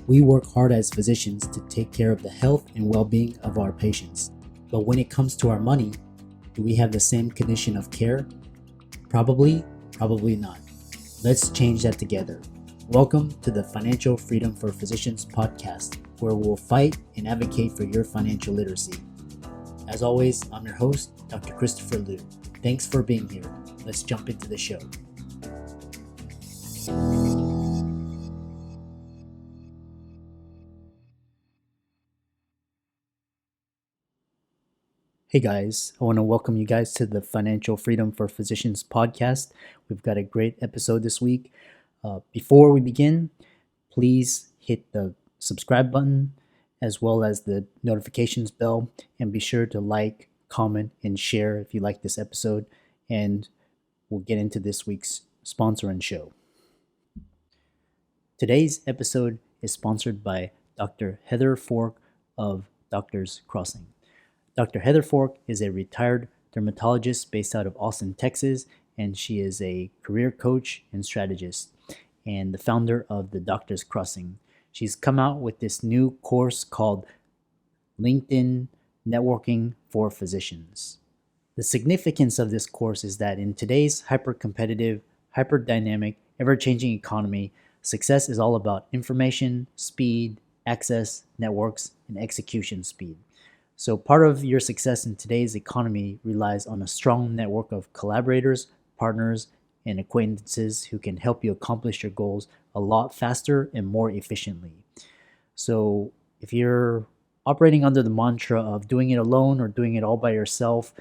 We work hard as physicians to take care of the health and well-being of our patients. But when it comes to our money, do we have the same condition of care? Probably not. Let's change that together. Welcome to the Financial Freedom for Physicians podcast, where we'll fight and advocate for your financial literacy. As always, I'm your host, Dr. Christopher Liu. Thanks for being here. Let's jump into the show. Hey guys, I want to welcome you guys to the Financial Freedom for Physicians podcast. We've got a great episode this week. Before we begin, please hit the subscribe button as well as the notifications bell, and be sure to like, comment, and share if you like this episode. And we'll get into this week's sponsor and show. Today's episode is sponsored by Dr. Heather Fork of Doctors Crossing. Dr. Heather Fork is a retired dermatologist based out of Austin, Texas, and she is a career coach and strategist and the founder of the Doctors Crossing. She's come out with this new course called LinkedIn Networking for Physicians. The significance of this course is that in today's hyper-competitive, hyper-dynamic, ever-changing economy, success is all about information, speed, access, networks, and execution speed. So part of your success in today's economy relies on a strong network of collaborators, partners, and acquaintances who can help you accomplish your goals a lot faster and more efficiently. So if you're operating under the mantra of doing it alone or doing it all by yourself,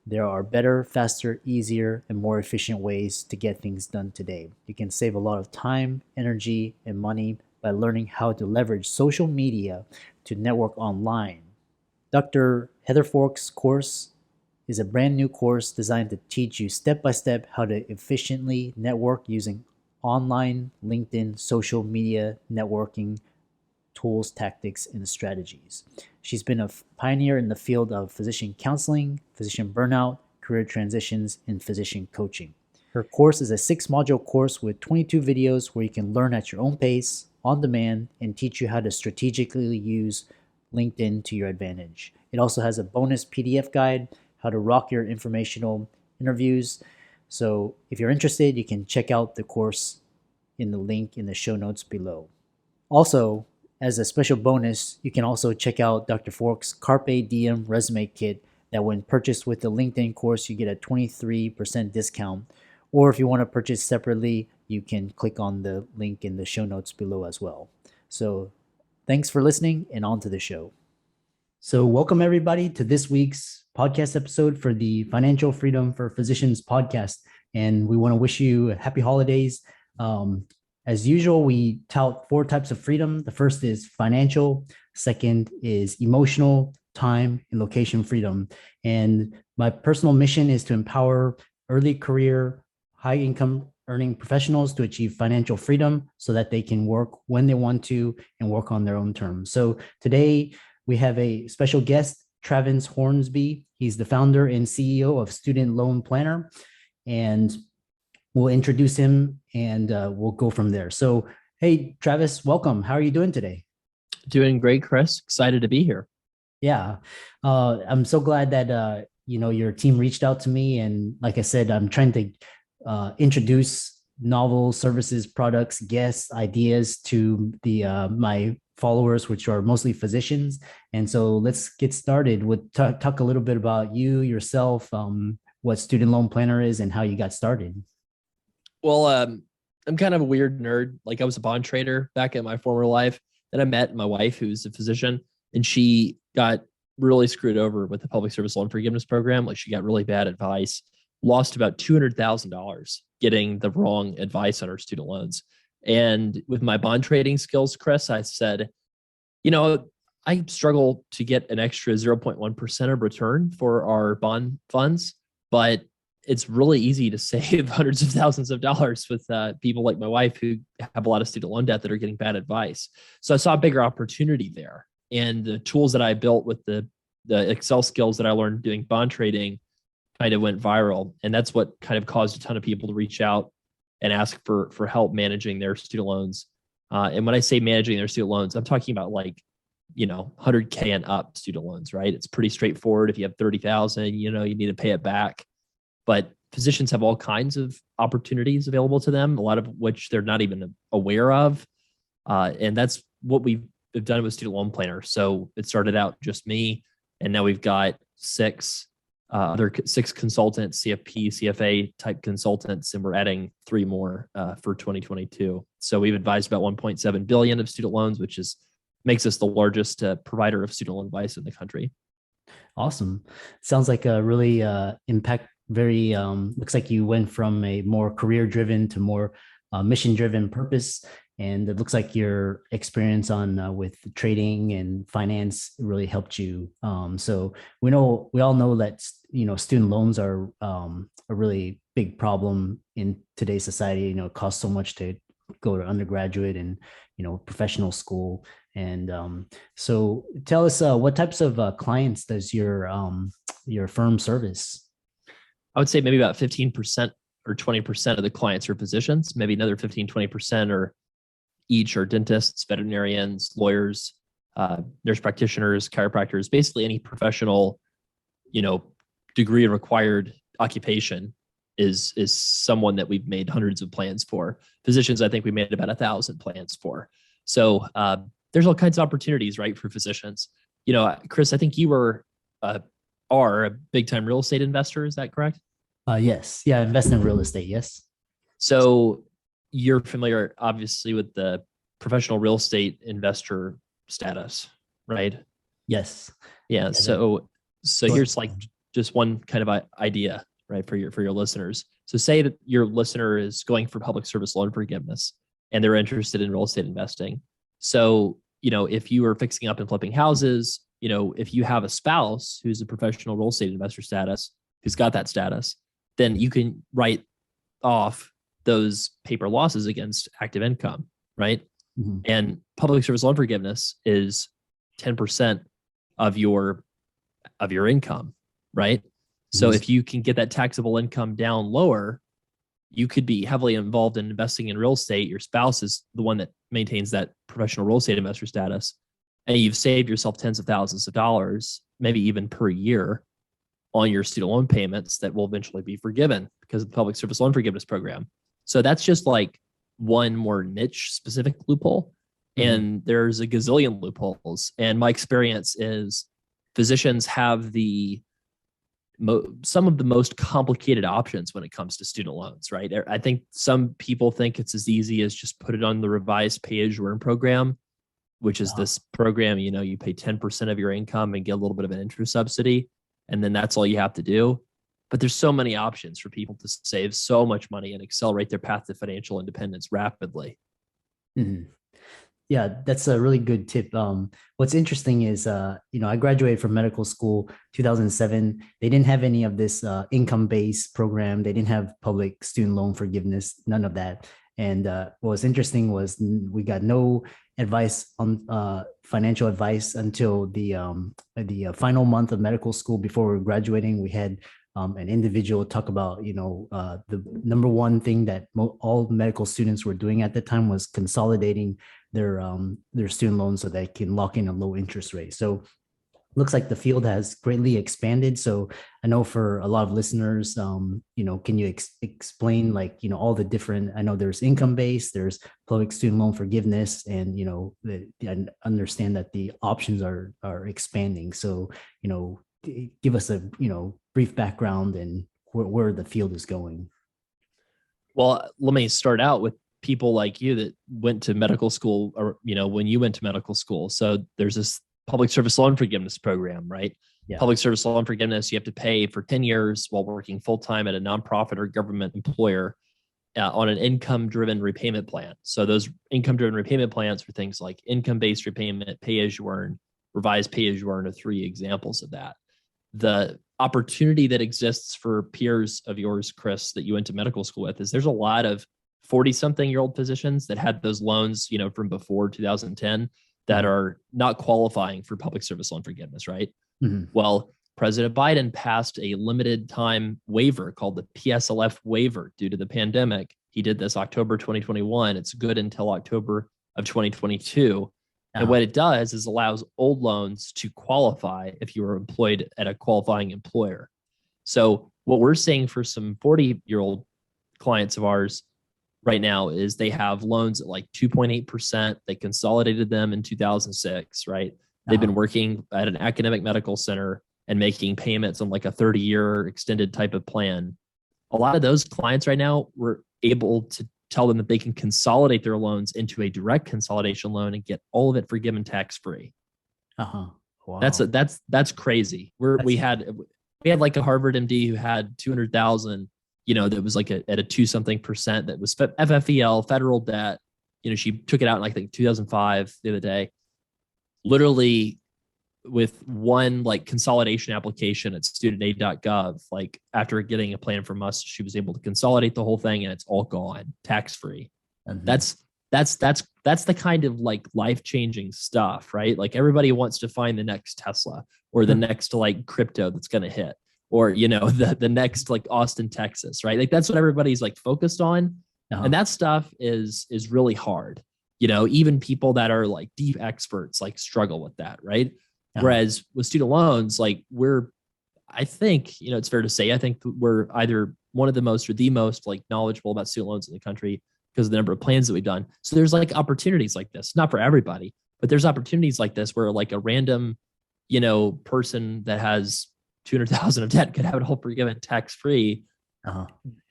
there are better, faster, easier, and more efficient ways to get things done today. You can save a lot of time, energy, and money by learning how to leverage social media to network online. Dr. Heather Fork's course is a brand new course designed to teach you step-by-step how to efficiently network using online LinkedIn social media networking tools, tactics, and strategies. She's been a pioneer in the field of physician counseling, physician burnout, career transitions, and physician coaching. Her course is a 6-module course with 22 videos where you can learn at your own pace, on demand, and teach you how to strategically use LinkedIn to your advantage. It also has a bonus PDF guide, how to rock your informational interviews. So if you're interested, you can check out the course in the link in the show notes below. Also, as a special bonus, you can also check out Dr. Fork's Carpe Diem resume kit that when purchased with the LinkedIn course, you get a 23% discount. Or if you want to purchase separately, you can click on the link in the show notes below as well. So thanks for listening, and on to the show. So welcome everybody to this week's podcast episode for the Financial Freedom for Physicians podcast. And we want to wish you happy holidays. As usual, we tout 4 types of freedom. The first is financial. Second is emotional, time, and location freedom. And my personal mission is to empower early career, high income earning professionals to achieve financial freedom so that they can work when they want to and work on their own terms. So today we have a special guest, Travis Hornsby. He's the founder and CEO of Student Loan Planner, and we'll introduce him and we'll go from there. So, hey, Travis, welcome. How are you doing today? Doing great, Chris. Excited to be here. Yeah, I'm so glad that your team reached out to me, and like I said, I'm trying to introduce novel services, products, guests, ideas to the my followers, which are mostly physicians. And so let's get started with talk a little bit about you, yourself, what Student Loan Planner is, and how you got started. Well, I'm kind of a weird nerd. Like I was a bond trader back in my former life. Then I met my wife, who's a physician, and she got really screwed over with the public service loan forgiveness program. Like she got really bad advice, lost about $200,000 getting the wrong advice on her student loans. And with my bond trading skills, Chris, I said, I struggle to get an extra 0.1% of return for our bond funds, but it's really easy to save hundreds of thousands of dollars with people like my wife who have a lot of student loan debt that are getting bad advice. So I saw a bigger opportunity there. And the tools that I built with the Excel skills that I learned doing bond trading kind of went viral. And that's what kind of caused a ton of people to reach out and ask for help managing their student loans And when I say managing their student loans, I'm talking about like, 100K and up student loans, right? It's pretty straightforward. If you have 30,000, you need to pay it back. But physicians have all kinds of opportunities available to them, a lot of which they're not even aware of. And that's what we've done with Student Loan Planner. So it started out just me, and now we've got six consultants, CFP, CFA type consultants, and we're adding 3 more for 2022. So we've advised about 1.7 billion of student loans, which makes us the largest provider of student loan advice in the country. Awesome. Sounds like a really looks like you went from a more career driven to more mission driven purpose. And it looks like your experience with trading and finance really helped you. So we all know that student loans are a really big problem in today's society. It costs so much to go to undergraduate and professional school. And so tell us what types of clients does your firm service? I would say maybe about 15% or 20% of the clients are physicians. Maybe another 15-20% are each are dentists, veterinarians, lawyers, nurse practitioners, chiropractors, basically any professional, degree required occupation is someone that we've made hundreds of plans for. Physicians, I think we made about 1,000 plans for. So there's all kinds of opportunities, right, for physicians. Chris, I think you are a big time real estate investor. Is that correct? Yes. Yeah. Invest in real estate. Yes. So you're familiar, obviously, with the professional real estate investor status, right? Yes. Yeah. So here's like just one kind of idea, right, for your listeners. So say that your listener is going for public service loan forgiveness and they're interested in real estate investing. So, if you are fixing up and flipping houses, if you have a spouse who's a professional real estate investor status, who's got that status, then you can write off those paper losses against active income, right? Mm-hmm. And public service loan forgiveness is 10% of your income, right? Mm-hmm. So if you can get that taxable income down lower, you could be heavily involved in investing in real estate. Your spouse is the one that maintains that professional real estate investor status, and you've saved yourself tens of thousands of dollars, maybe even per year, on your student loan payments that will eventually be forgiven because of the public service loan forgiveness program. So that's just like one more niche specific loophole. Mm-hmm. And there's a gazillion loopholes. And my experience is physicians have some of the most complicated options when it comes to student loans, right? I think some people think it's as easy as just put it on the revised pay-as-you-earn program, which is this program, you pay 10% of your income and get a little bit of an interest subsidy, and then that's all you have to do. But there's so many options for people to save so much money and accelerate their path to financial independence rapidly. Mm-hmm. Yeah, that's a really good tip. What's interesting is, I graduated from medical school 2007. They didn't have any of this income-based program. They didn't have public student loan forgiveness, none of that. And what was interesting was we got no advice on financial advice until the final month of medical school before we were graduating. We had an individual talk about, the number one thing that all medical students were doing at the time was consolidating their student loans so they can lock in a low interest rate. So looks like the field has greatly expanded. So I know for a lot of listeners, can you explain all the different, I know there's income-based, there's public student loan forgiveness, and, I understand that the options are expanding. So, give us a, brief background and where the field is going. Well, let me start out with people like you that went to medical school, or, when you went to medical school. So there's this public service loan forgiveness program, right? Yeah. Public service loan forgiveness, you have to pay for 10 years while working full-time at a nonprofit or government employer on an income-driven repayment plan. So those income-driven repayment plans for things like income-based repayment, pay-as-you-earn, revised pay-as-you-earn are 3 examples of that. The opportunity that exists for peers of yours, Chris, that you went to medical school with, is there's a lot of 40-something-year-old physicians that had those loans, from before 2010 that are not qualifying for public service loan forgiveness, right? Mm-hmm. Well, President Biden passed a limited time waiver called the Pslf Waiver due to the pandemic. He did this October 2021. It's good until October of 2022. And what it does is allows old loans to qualify if you were employed at a qualifying employer. So what we're seeing for some 40-year-old clients of ours right now is they have loans at like 2.8%. They consolidated them in 2006, right? They've been working at an academic medical center and making payments on like a 30-year extended type of plan. A lot of those clients right now, we're able to tell them that they can consolidate their loans into a direct consolidation loan and get all of it forgiven tax-free. Wow. That's crazy. We had like a Harvard MD who had 200,000, that was like at a 2-something% that was FFEL, federal debt. She took it out in like 2005 the other day. Literally with one like consolidation application at studentaid.gov, like after getting a plan from us, she was able to consolidate the whole thing and it's all gone tax-free. Mm-hmm. That's the kind of like life-changing stuff, right? Like everybody wants to find the next Tesla or the next like crypto that's going to hit, or, the next like Austin, Texas, right? Like that's what everybody's like focused on. And that stuff is really hard. Even people that are like deep experts like struggle with that, right? Whereas with student loans, like I think, it's fair to say, I think we're either one of the most or the most like knowledgeable about student loans in the country because of the number of plans that we've done. So there's like opportunities like this, not for everybody, but there's opportunities like this where like a random, person that has 200,000 of debt could have it all forgiven tax-free.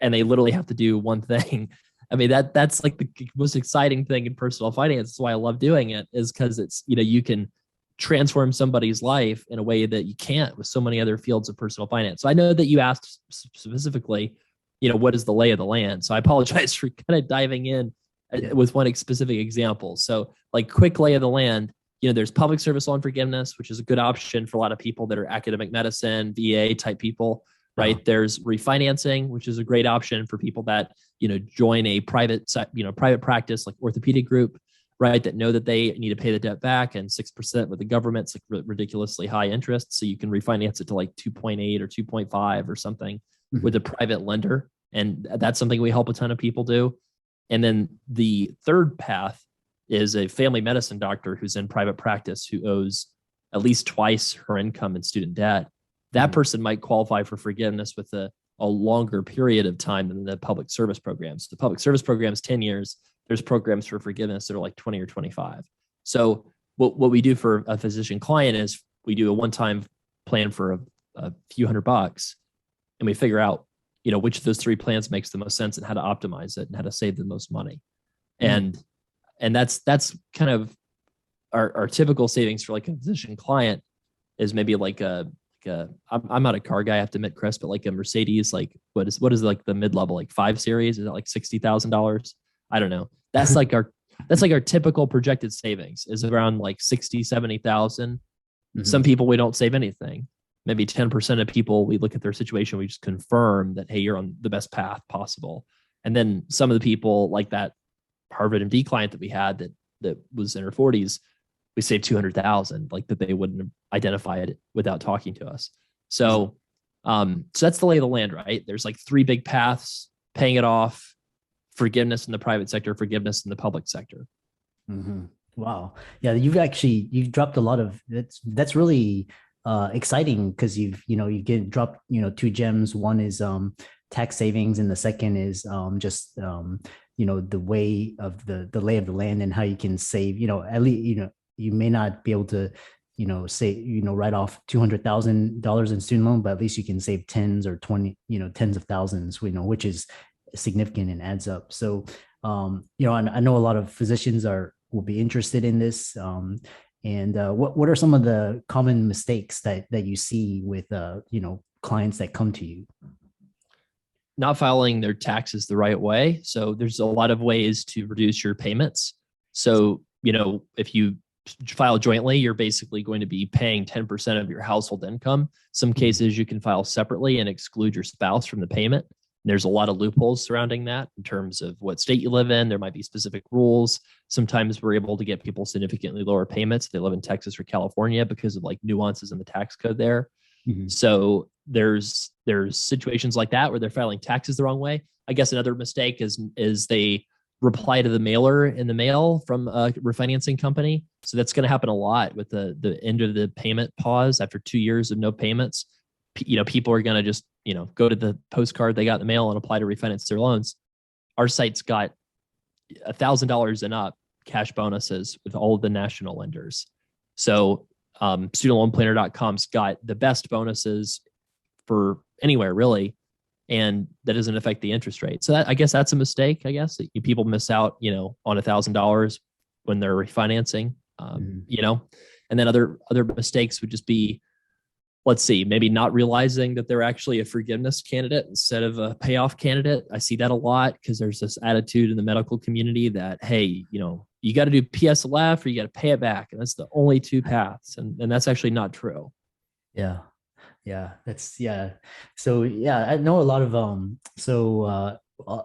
And they literally have to do one thing. I mean, that's like the most exciting thing in personal finance. That's why I love doing it, is because it's, you can transform somebody's life in a way that you can't with so many other fields of personal finance. So I know that you asked specifically, what is the lay of the land? So I apologize for kind of diving in with one specific example. So like quick lay of the land, there's public service loan forgiveness, which is a good option for a lot of people that are academic medicine, VA type people, right? There's refinancing, which is a great option for people that, join a private practice like orthopedic group, right? That know that they need to pay the debt back, and 6% with the government's like ridiculously high interest. So you can refinance it to like 2.8 or 2.5 or something with a private lender. And that's something we help a ton of people do. And then the third path is a family medicine doctor who's in private practice who owes at least twice her income in student debt. That person might qualify for forgiveness with a longer period of time than the public service programs. The public service program is 10 years. There's programs for forgiveness that are like 20 or 25. So what we do for a physician client is we do a one-time plan for a few $100, and we figure out, which of those three plans makes the most sense and how to optimize it and how to save the most money. And that's kind of our typical savings for like a physician client is maybe like I'm not a car guy, I have to admit, Chris, but like a Mercedes, like what is like the mid-level, like 5 Series? Is that like $60,000? I don't know. That's like our typical projected savings is around like 60, 70,000. Some people, we don't save anything. Maybe 10% of people, we look at their situation, we just confirm that, hey, you're on the best path possible. And then some of the people like that Harvard MD client that we had that was in her 40s, we saved 200,000, like that they wouldn't have identified it without talking to us. So that's the lay of the land, right? There's like 3 big paths: paying it off, forgiveness in the private sector, forgiveness in the public sector. Wow. Yeah, you've dropped a lot of that's really exciting, because you've dropped 2 gems. One is tax savings, and the second is just the way of the lay of the land and how you can save. At least you may not be able to say write off $200,000 in student loan, but at least you can save tens or 20 tens of thousands, which is significant and adds up. So I know a lot of physicians will be interested in this. And what are some of the common mistakes that you see with clients that come to you? Not filing their taxes the right way. So there's a lot of ways to reduce your payments. So if you file jointly, you're basically going to be paying 10% of your household income. Some cases you can file separately and exclude your spouse from the payment. There's a lot of loopholes surrounding that in terms of what state you live in. There might be specific rules. Sometimes we're able to get people significantly lower payments if they live in Texas or California because of like nuances in the tax code there. So there's situations like that where they're filing taxes the wrong way. I guess another mistake is they reply to the mailer in the mail from a refinancing company. So that's going to happen a lot with the end of the payment pause after 2 years of no payments. People are going to just, go to the postcard they got in the mail and apply to refinance their loans. Our site's got $1,000 and up cash bonuses with all of the national lenders. So studentloanplanner.com's got the best bonuses for anywhere really, and that doesn't affect the interest rate. So I guess that's a mistake. I guess people miss out, on $1,000 when they're refinancing. And then other mistakes would just be, let's see, maybe not realizing that they're actually a forgiveness candidate instead of a payoff candidate. I see that a lot because there's this attitude in the medical community that, hey, you got to do PSLF or you got to pay it back. And that's the only two paths. And that's actually not true. Yeah. Yeah. So yeah, I know a lot of,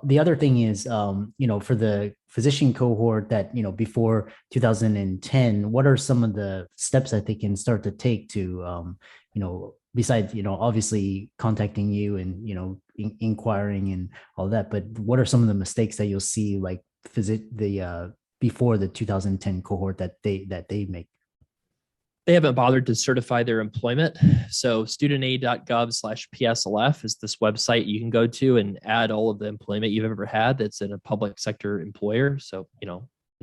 the other thing is, for the physician cohort that, before 2010, what are some of the steps that they can start to take to, besides, obviously contacting you and, inquiring and all that, but what are some of the mistakes that you'll see like before the 2010 cohort that they make? They haven't bothered to certify their employment. So studentaid.gov/PSLF is this website you can go to and add all of the employment you've ever had that's in a public sector employer. So,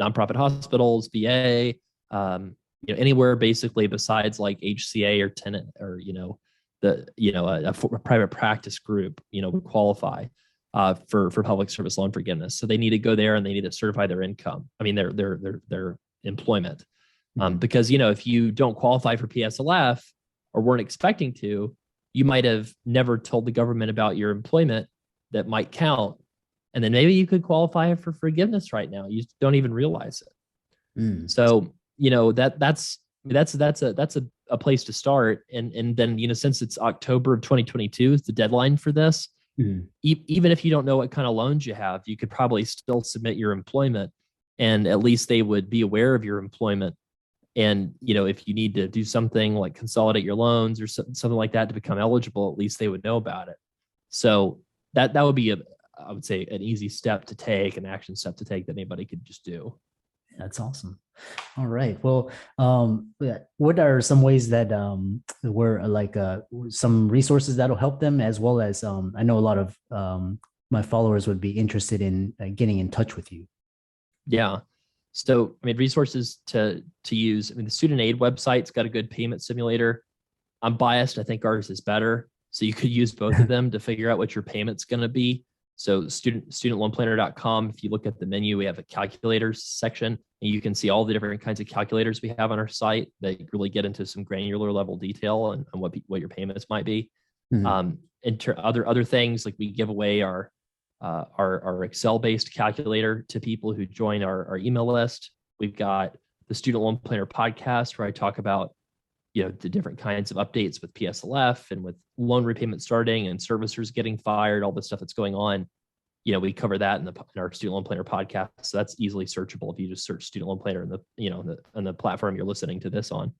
nonprofit hospitals, VA, anywhere basically besides like HCA or tenant or, a private practice group, would qualify for public service loan forgiveness. So they need to go there and they need to certify their income. I mean, their employment. Because, if you don't qualify for PSLF or weren't expecting to, you might have never told the government about your employment that might count. And then maybe you could qualify for forgiveness right now. You don't even realize it. So, that's a place to start. And then, since it's October of 2022 is the deadline for this, even if you don't know what kind of loans you have, you could probably still submit your employment and at least they would be aware of your employment. And, if you need to do something like consolidate your loans or something like that to become eligible, at least they would know about it. So that would be I would say an easy step to take, an action step to take that anybody could just do. That's awesome. All right. Well, what are some ways that were like some resources that'll help them, as well as I know a lot of my followers would be interested in getting in touch with you. Yeah. So, resources to use. The Student Aid website's got a good payment simulator. I'm biased. I think ours is better. So you could use both of them to figure out what your payment's going to be. So studentloanplanner.com, if you look at the menu, we have a calculators section, and you can see all the different kinds of calculators we have on our site that really get into some granular level detail on what your payments might be. Other things, like we give away our Excel-based calculator to people who join our email list. We've got the Student Loan Planner podcast where I talk about, the different kinds of updates with PSLF and with loan repayment starting and servicers getting fired, all the stuff that's going on. We cover that in our Student Loan Planner podcast. So that's easily searchable if you just search Student Loan Planner on the platform you're listening to this on.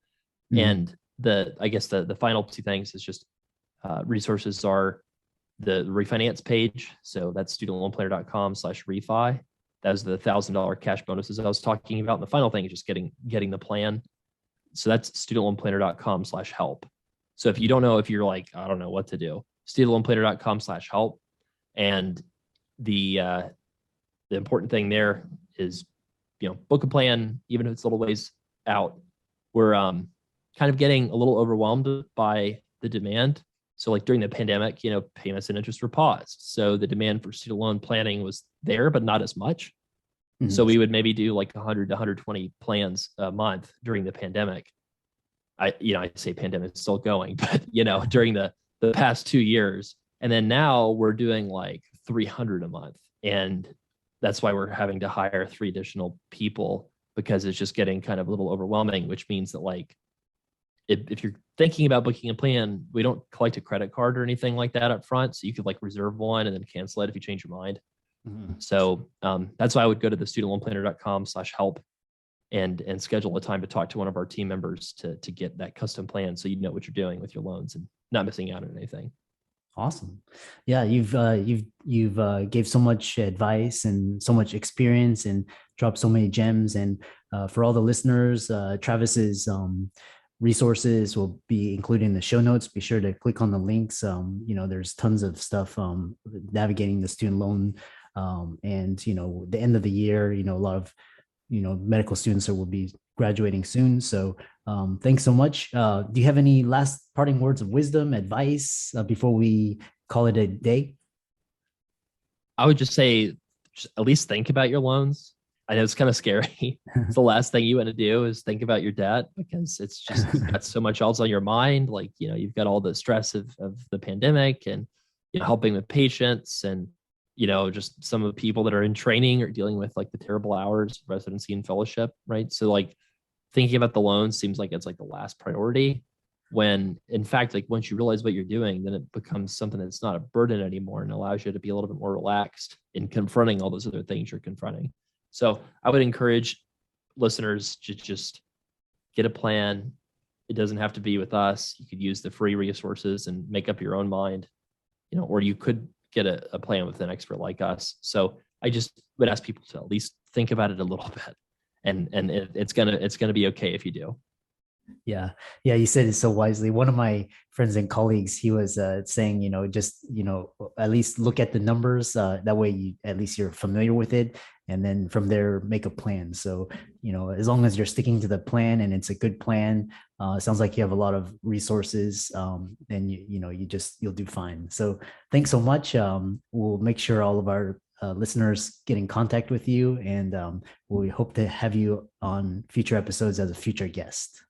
And the final two things is just resources are the refinance page. So that's studentloanplanner.com/refi. That's the $1,000 cash bonuses I was talking about. And the final thing is just getting the plan. So that's studentloanplanner.com/help. So if you don't know, if you're like, I don't know what to do, studentloanplanner.com/help. And the important thing there is, book a plan, even if it's a little ways out. We're kind of getting a little overwhelmed by the demand. So like during the pandemic, payments and interest were paused. So the demand for student loan planning was there, but not as much. So we would maybe do like 100 to 120 plans a month during the pandemic. I say pandemic is still going, but during the past 2 years. And then now we're doing like 300 a month. And that's why we're having to hire 3 additional people, because it's just getting kind of a little overwhelming, which means that like, if you're thinking about booking a plan, we don't collect a credit card or anything like that up front. So you could like reserve one and then cancel it if you change your mind. So that's why I would go to the studentloanplanner.com/help and schedule a time to talk to one of our team members to get that custom plan, so you know what you're doing with your loans and not missing out on anything. Awesome. Yeah, you've gave so much advice and so much experience and dropped so many gems. And for all the listeners, Travis's resources will be included in the show notes. Be sure to click on the links. There's tons of stuff navigating the student loan, and the end of the year. A lot of medical students that will be graduating soon. So thanks so much. Do you have any last parting words of wisdom, advice before we call it a day? I would just say, just at least think about your loans. I know it's kind of scary. It's the last thing you want to do is think about your debt, because it's just you've got so much else on your mind. Like, you've got all the stress of the pandemic, and helping with patients, and just some of the people that are in training or dealing with like the terrible hours of residency and fellowship, right? So like thinking about the loans seems like it's like the last priority, when in fact, like once you realize what you're doing, then it becomes something that's not a burden anymore and allows you to be a little bit more relaxed in confronting all those other things you're confronting. So I would encourage listeners to just get a plan. It doesn't have to be with us. You could use the free resources and make up your own mind, or you could get a plan with an expert like us. So I just would ask people to at least think about it a little bit, and it's gonna be okay if you do. Yeah. Yeah. You said it so wisely. One of my friends and colleagues, he was saying, just, at least look at the numbers. That way at least you're familiar with it. And then from there, make a plan. So, as long as you're sticking to the plan and it's a good plan, it sounds like you have a lot of resources, then you'll do fine. So thanks so much. We'll make sure all of our listeners get in contact with you, and we hope to have you on future episodes as a future guest.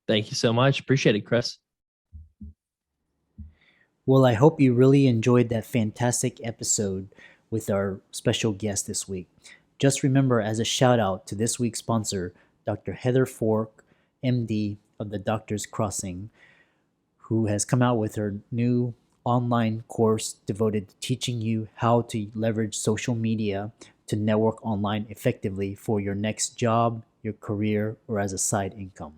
Thank you so much. Appreciate it, Chris. Well, I hope you really enjoyed that fantastic episode with our special guest this week. Just remember, as a shout out to this week's sponsor, Dr. Heather Fork, MD of the Doctor's Crossing, who has come out with her new online course devoted to teaching you how to leverage social media to network online effectively for your next job, your career, or as a side income.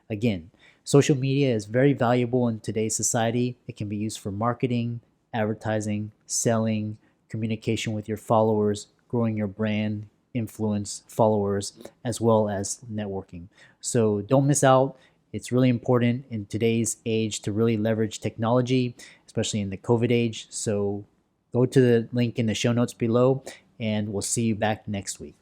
Again, social media is very valuable in today's society. It can be used for marketing, advertising, selling, communication with your followers, growing your brand, influence, followers, as well as networking. So don't miss out. It's really important in today's age to really leverage technology, especially in the COVID age. So go to the link in the show notes below, and we'll see you back next week.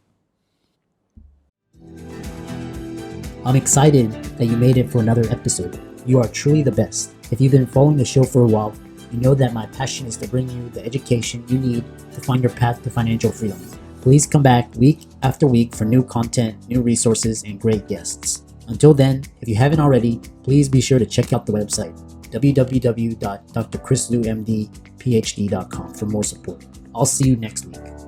I'm excited that you made it for another episode. You are truly the best. If you've been following the show for a while, you know that my passion is to bring you the education you need to find your path to financial freedom. Please come back week after week for new content, new resources, and great guests. Until then, if you haven't already, please be sure to check out the website, www.drchrislewmdphd.com, for more support. I'll see you next week.